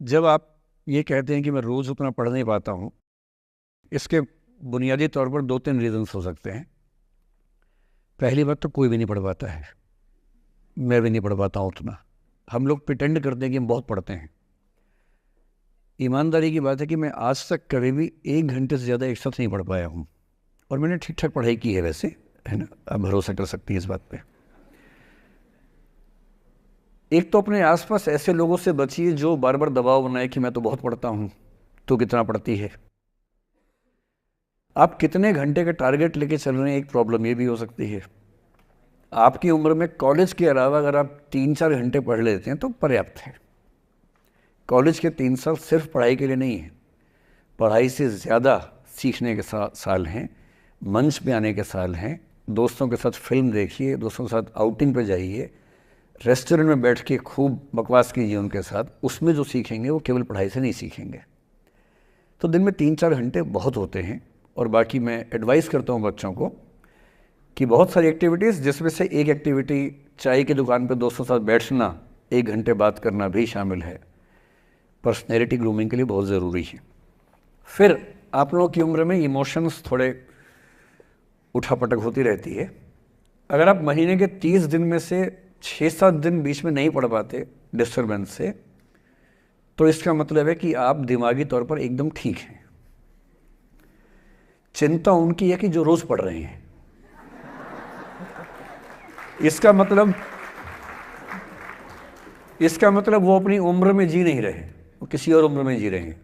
जब आप ये कहते हैं कि मैं रोज़ उतना पढ़ नहीं पाता हूँ, इसके बुनियादी तौर पर 2-3 रीज़न्स हो सकते हैं। पहली बात तो कोई भी नहीं पढ़ पाता है, मैं भी नहीं पढ़ पाता हूँ उतना। हम लोग प्रिटेंड करते हैं कि हम बहुत पढ़ते हैं। ईमानदारी की बात है कि मैं आज तक कभी भी 1 घंटे से ज़्यादा एक साथ नहीं पढ़ पाया हूँ, और मैंने ठीक-ठाक पढ़ाई की है वैसे, है ना? आप भरोसा कर सकती हैं इस बात पे। एक तो अपने आस-पास ऐसे लोगों से बचिए जो बार-बार दबाव बनाए कि मैं तो बहुत पढ़ता हूँ, तू कितना पढ़ती है? आप कितने घंटे का टारगेट लेके चल रहे हैं, एक प्रॉब्लम ये भी हो सकती है। आपकी उम्र में कॉलेज के अलावा अगर आप 3-4 घंटे पढ़ लेते हैं तो पर्याप्त है। कॉलेज के 3 साल सिर्फ पढ़ाई के लिए नहीं है, पढ़ाई से ज़्यादा सीखने के साल हैं, मंच पे आने के साल हैं। दोस्तों के साथ फिल्म देखिए, दोस्तों के साथ आउटिंग पे जाइए, रेस्टोरेंट में बैठ के खूब बकवास कीजिए उनके साथ। उसमें जो सीखेंगे वो केवल पढ़ाई से नहीं सीखेंगे। तो दिन में 3-4 घंटे बहुत होते हैं। और बाकी मैं एडवाइस करता हूँ बच्चों को कि बहुत सारी एक्टिविटीज़, जिसमें से एक एक्टिविटी चाय की दुकान पर दोस्तों के साथ बैठना, 1 घंटे बात करना भी शामिल है। पर्सनैलिटी ग्रूमिंग के लिए बहुत ज़रूरी है। फिर आप लोगों की उम्र में इमोशंस थोड़े उठापटक होती रहती है। अगर आप महीने के 30 दिन में से 6-7 दिन बीच में नहीं पढ़ पाते डिस्टर्बेंस से, तो इसका मतलब है कि आप दिमागी तौर पर एकदम ठीक हैं। चिंता उनकी है कि जो रोज़ पढ़ रहे हैं। इसका मतलब वो अपनी उम्र में जी नहीं रहे, वो किसी और उम्र में जी रहे हैं।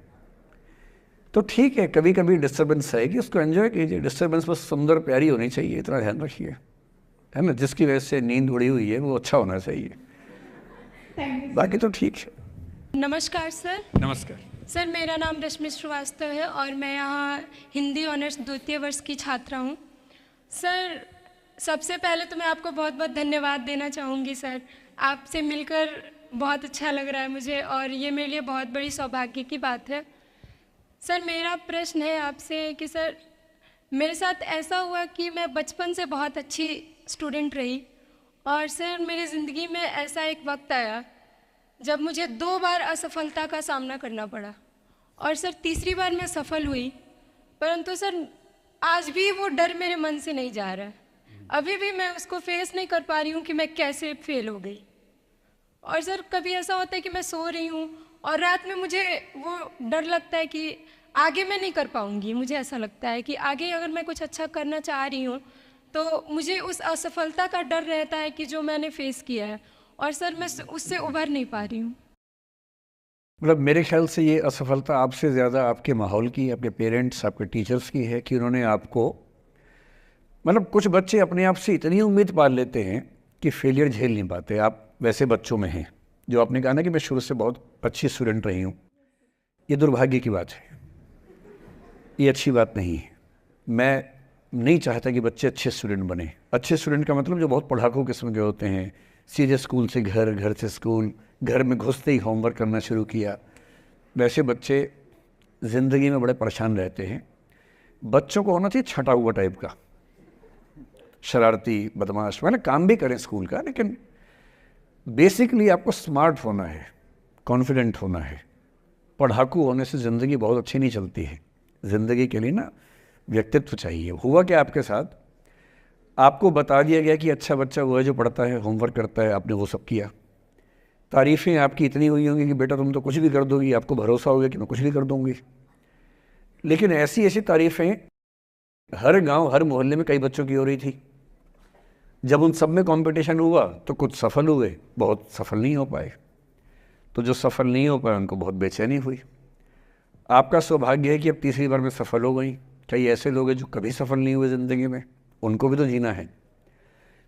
तो ठीक है, कभी कभी डिस्टर्बेंस आएगी, उसको एंजॉय कीजिए। डिस्टर्बेंस बस सुंदर प्यारी होनी चाहिए, इतना ध्यान रखिए, है ना? जिसकी वजह से नींद उड़ी हुई है वो अच्छा होना चाहिए, बाकी तो ठीक है। नमस्कार सर। नमस्कार। सर, मेरा नाम रश्मि श्रीवास्तव है और मैं यहाँ हिंदी ऑनर्स द्वितीय वर्ष की छात्रा हूँ। सर, सबसे पहले तो मैं आपको बहुत बहुत धन्यवाद देना चाहूँगी सर। आपसे मिलकर बहुत अच्छा लग रहा है मुझे और ये मेरे लिए बहुत बड़ी सौभाग्य की बात है। सर, मेरा प्रश्न है आपसे कि सर, मेरे साथ ऐसा हुआ कि मैं बचपन से बहुत अच्छी स्टूडेंट रही और सर मेरी ज़िंदगी में ऐसा एक वक्त आया जब मुझे 2 बार असफलता का सामना करना पड़ा और सर तीसरी बार मैं सफल हुई, परंतु सर आज भी वो डर मेरे मन से नहीं जा रहा है। अभी भी मैं उसको फेस नहीं कर पा रही हूँ कि मैं कैसे फेल हो गई। और सर कभी ऐसा होता है कि मैं सो रही हूँ और रात में मुझे वो डर लगता है कि आगे मैं नहीं कर पाऊँगी। मुझे ऐसा लगता है कि आगे अगर मैं कुछ अच्छा करना चाह रही हूँ तो मुझे उस असफलता का डर रहता है कि जो मैंने फेस किया है, और सर मैं उससे उभर नहीं पा रही हूँ। मतलब मेरे ख्याल से ये असफलता आपसे ज़्यादा आपके माहौल की, आपके पेरेंट्स, आपके टीचर्स की है कि उन्होंने आपको, मतलब कुछ बच्चे अपने आप से इतनी उम्मीद पाल लेते हैं कि फेलियर झेल नहीं पाते। आप वैसे बच्चों में हैं। जो आपने कहा ना कि मैं शुरू से बहुत अच्छी स्टूडेंट रही हूँ, ये दुर्भाग्य की बात है, ये अच्छी बात नहीं है। मैं नहीं चाहता कि बच्चे अच्छे स्टूडेंट बने। अच्छे स्टूडेंट का मतलब जो बहुत पढ़ाकू किस्म के होते हैं, सीधे स्कूल से घर, घर से स्कूल, घर में घुसते ही होमवर्क करना शुरू किया, वैसे बच्चे ज़िंदगी में बड़े परेशान रहते हैं। बच्चों को होना चाहिए छटा हुआ टाइप का, शरारती, बदमाश, मतलब काम भी करें स्कूल का, लेकिन बेसिकली आपको स्मार्ट होना है, कॉन्फिडेंट होना है। पढ़ाकू होने से ज़िंदगी बहुत अच्छी नहीं चलती है। ज़िंदगी के लिए ना व्यक्तित्व चाहिए। हुआ क्या आपके साथ, आपको बता दिया गया कि अच्छा बच्चा वो है जो पढ़ता है, होमवर्क करता है, आपने वो सब किया। तारीफ़ें आपकी इतनी हुई होंगी कि बेटा तुम तो कुछ भी कर दोगी, आपको भरोसा हो गया कि मैं कुछ भी कर दूंगी। लेकिन ऐसी ऐसी तारीफ़ें हर गांव, हर मोहल्ले में कई बच्चों की हो रही थी। जब उन सब में कंपटीशन हुआ तो कुछ सफल हुए, बहुत सफल नहीं हो पाए। तो जो सफल नहीं हो पाए उनको बहुत बेचैनी हुई। आपका सौभाग्य है कि अब तीसरी बार में सफल हो गई। कई ऐसे लोग हैं जो कभी सफल नहीं हुए ज़िंदगी में, उनको भी तो जीना है।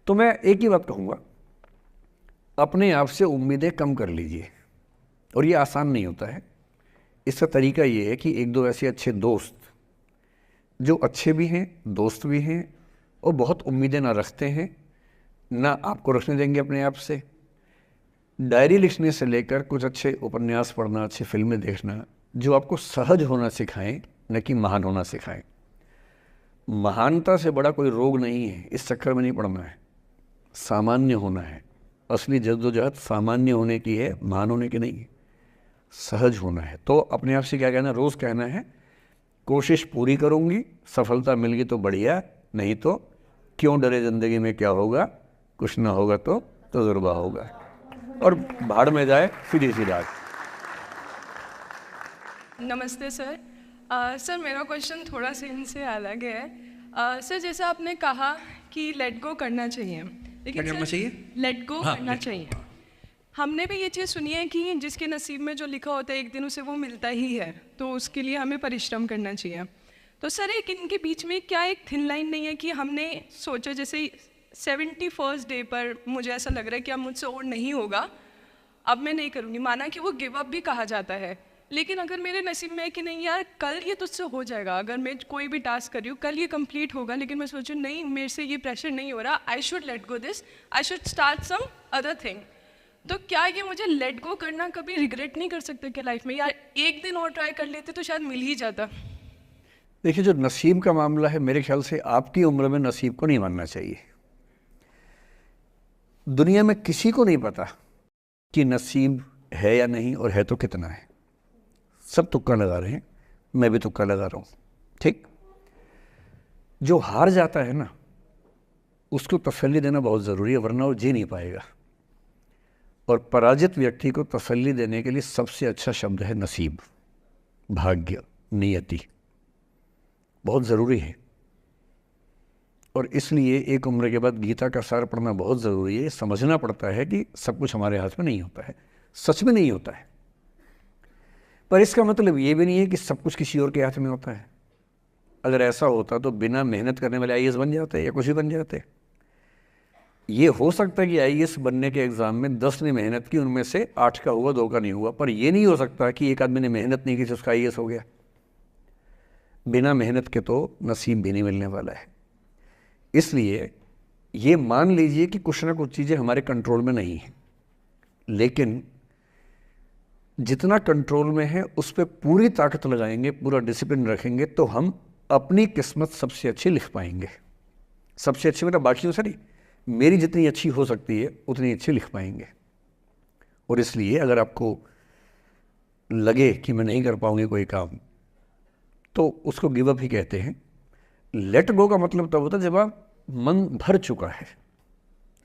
तो मैं एक ही बात कहूँगा, अपने आप से उम्मीदें कम कर लीजिए। और ये आसान नहीं होता है। इसका तरीका ये है कि 1-2 ऐसे अच्छे दोस्त जो अच्छे भी हैं, दोस्त भी हैं, और बहुत उम्मीदें ना रखते हैं, ना आपको रखने देंगे अपने आप से। डायरी लिखने से लेकर कुछ अच्छे उपन्यास पढ़ना, अच्छी फिल्में देखना, जो आपको सहज होना सिखाएं, न कि महान होना सिखाएं। महानता से बड़ा कोई रोग नहीं है, इस चक्कर में नहीं पड़ना है। सामान्य होना है। असली जद्दोजहद सामान्य होने की है, महान होने की नहीं है। सहज होना है। तो अपने आप से क्या कहना, रोज़ कहना है कोशिश पूरी करूँगी, सफलता मिल गई तो बढ़िया, नहीं तो क्यों डरे, ज़िंदगी में क्या होगा, कुछ ना होगा तो तजुर्बा होगा, और भाड़ में जाए सीधी सी बात। नमस्ते सर। सर मेरा क्वेश्चन थोड़ा सा इनसे अलग है। सर जैसे आपने कहा कि लेट गो करना चाहिए, लेकिन क्या करना चाहिए? लेट गो हाँ, करना let- चाहिए। हमने भी ये चीज़ सुनी है कि जिसके नसीब में जो लिखा होता है एक दिन उसे वो मिलता ही है, तो उसके लिए हमें परिश्रम करना चाहिए। तो सर एक इनके बीच में क्या एक थिन लाइन नहीं है कि हमने सोचा जैसे 71st डे पर मुझे ऐसा लग रहा है कि अब मुझसे और नहीं होगा, अब मैं नहीं करूँगी, माना कि वो गिव अप भी कहा जाता है, लेकिन अगर मेरे नसीब में है कि नहीं यार कल ये तुझसे हो जाएगा, अगर मैं कोई भी टास्क कर रही हूँ कल ये कंप्लीट होगा, लेकिन मैं सोचूँ नहीं मेरे से ये प्रेशर नहीं हो रहा, I should let go this, I should start some other thing, तो क्या ये मुझे लेट गो करना कभी रिग्रेट नहीं कर सकते क्या लाइफ में, यार एक दिन और ट्राई कर लेते तो शायद मिल ही जाता? देखिए, जो नसीब का मामला है, मेरे ख्याल से आपकी उम्र में नसीब को नहीं मानना चाहिए। दुनिया में किसी को नहीं पता कि नसीब है या नहीं, और है तो कितना है। सब तुक्का लगा रहे हैं, मैं भी तुक्का लगा रहा हूँ, ठीक। जो हार जाता है ना, उसको तसल्ली देना बहुत ज़रूरी है, वरना वो जी नहीं पाएगा। और पराजित व्यक्ति को तसल्ली देने के लिए सबसे अच्छा शब्द है नसीब, भाग्य, नियति, बहुत ज़रूरी है। और इसलिए एक उम्र के बाद गीता का सार पढ़ना बहुत ज़रूरी है। समझना पड़ता है कि सब कुछ हमारे हाथ में नहीं होता है, सच में नहीं होता है, पर इसका मतलब ये भी नहीं है कि सब कुछ किसी और के हाथ में होता है। अगर ऐसा होता तो बिना मेहनत करने वाले आईएएस बन जाते या कुछ भी बन जाते। ये हो सकता है कि आईएएस बनने के एग्ज़ाम में 10 ने मेहनत की, उनमें से 8 का हुआ, 2 का नहीं हुआ, पर ये नहीं हो सकता कि एक आदमी ने मेहनत नहीं की तो उसका आईएएस हो गया। बिना मेहनत के तो नसीब भी नहीं मिलने वाला है। इसलिए ये मान लीजिए कि कुछ ना कुछ चीज़ें हमारे कंट्रोल में नहीं हैं, लेकिन जितना कंट्रोल में है उस पर पूरी ताकत लगाएंगे, पूरा डिसिप्लिन रखेंगे, तो हम अपनी किस्मत सबसे अच्छी लिख पाएंगे। सबसे अच्छी मतलब बाकियों से नहीं, मेरी जितनी अच्छी हो सकती है उतनी अच्छी लिख पाएंगे। और इसलिए अगर आपको लगे कि मैं नहीं कर पाऊंगी कोई काम, तो उसको गिव अप ही कहते हैं। लेट गो का मतलब तब होता है जब आप मन भर चुका है,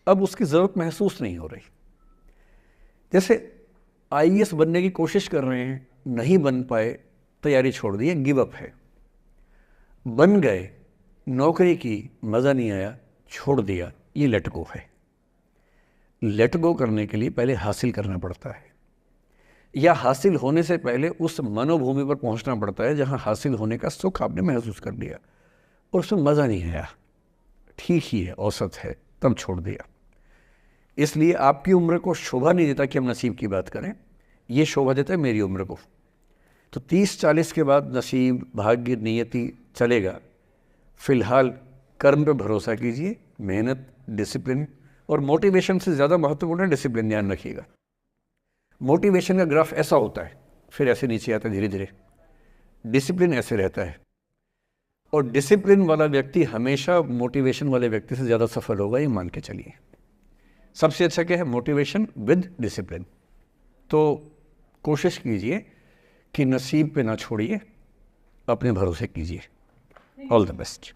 अब उसकी ज़रूरत महसूस नहीं हो रही। जैसे आईएएस बनने की कोशिश कर रहे हैं, नहीं बन पाए, तैयारी छोड़ दी, गिव अप है। बन गए, नौकरी की, मज़ा नहीं आया, छोड़ दिया, ये लेट गो है। लेट गो करने के लिए पहले हासिल करना पड़ता है, या हासिल होने से पहले उस मनोभूमि पर पहुंचना पड़ता है जहां हासिल होने का सुख आपने महसूस कर लिया और उसमें मज़ा नहीं आया, ठीक ही है, औसत है, तब छोड़ दिया। इसलिए आपकी उम्र को शोभा नहीं देता कि हम नसीब की बात करें, ये शोभा देता है मेरी उम्र को। तो 30-40 के बाद नसीब, भाग्य, नियति चलेगा। फिलहाल कर्म पे भरोसा कीजिए, मेहनत, डिसिप्लिन, और मोटिवेशन से ज़्यादा महत्वपूर्ण है डिसिप्लिन, ध्यान रखिएगा। मोटिवेशन का ग्राफ ऐसा होता है, फिर ऐसे नीचे आता है धीरे धीरे, डिसिप्लिन ऐसे रहता है। और डिसिप्लिन वाला व्यक्ति हमेशा मोटिवेशन वाले व्यक्ति से ज़्यादा सफल होगा, ये मान के चलिए। सबसे अच्छा क्या है, मोटिवेशन विद डिसिप्लिन। तो कोशिश कीजिए कि नसीब पे ना छोड़िए, अपने भरोसे कीजिए। All the best.